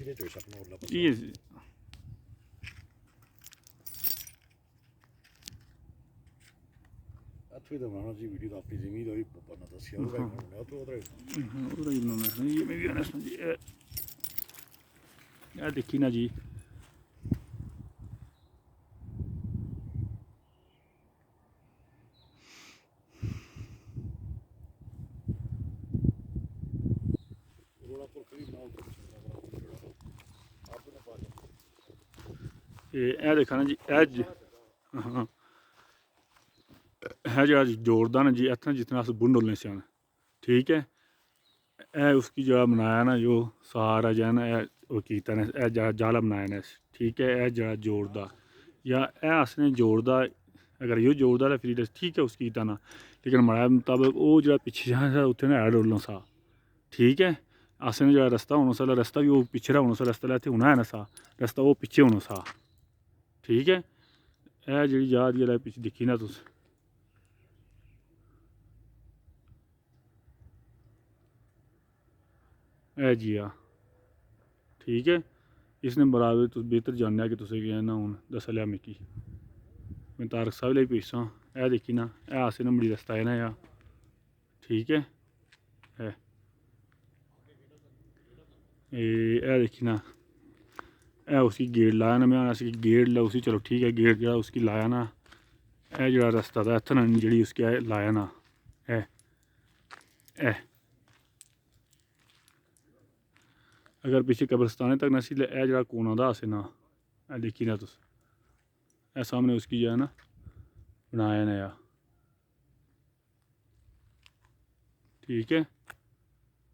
सीधे चोइस अपना उरला पासा ये अथवी तो बनाना जी वीडियो तो अपनी जमीन तो भी पन्ना दसिया उधर होने तो उधर उधर ही बनाना है ये मैं भी आना जी ये देखी ना जी रोड़ा पर करीब ना आपने पास ये देखा ना जी हाँ है जो जोड़दा ना जी इतना जितना अस बुन डोलने से ठीक है ए उसकी जगह बनाया ना जो सारा जो है ना वो कीता ने जाला बनाया ने ठीक है ए जरा जोड़दा या ए असने जोड़दा अगर यो जोड़दा है फिर ठीक है उसकी कीता ना लेकिन हमारे मुताबिक वो जो पिछे जहाँ उत्थे ना ऐड डोलना सा ठीक है असने जो रास्ता होना सा रास्ता भी वो पिछड़ा होना सा रास्ता लेते होना है ना सा रास्ता वो पिछे होना सा ठीक है ए जी याद ये पिछे दिखी ना तुस ए जी आ ठीक है इसने बराबर तुस बेहतर जानना कि तुसें है ना हूँ दस लिया मिकी मैं तारक साहब लेई पेशां ए दिक्खी ना ए असें नंबड़ी रस्ता है ना यार ठीक है ए दिक्खी ना ए उसकी गेट लाया ना मैं अस गेट ला उसी चलो ठीक है गेट जरा उसकी लाया ना ए जरा रस्ता था इत्थै ना जी उसकी लाया ना ए अगर पीछे कब्रस्तान तक नसी ए जरा कोना था असें ना ए दिक्खी ना तुस ए सामने उसकी जो है ना बनाया नया ठीक है।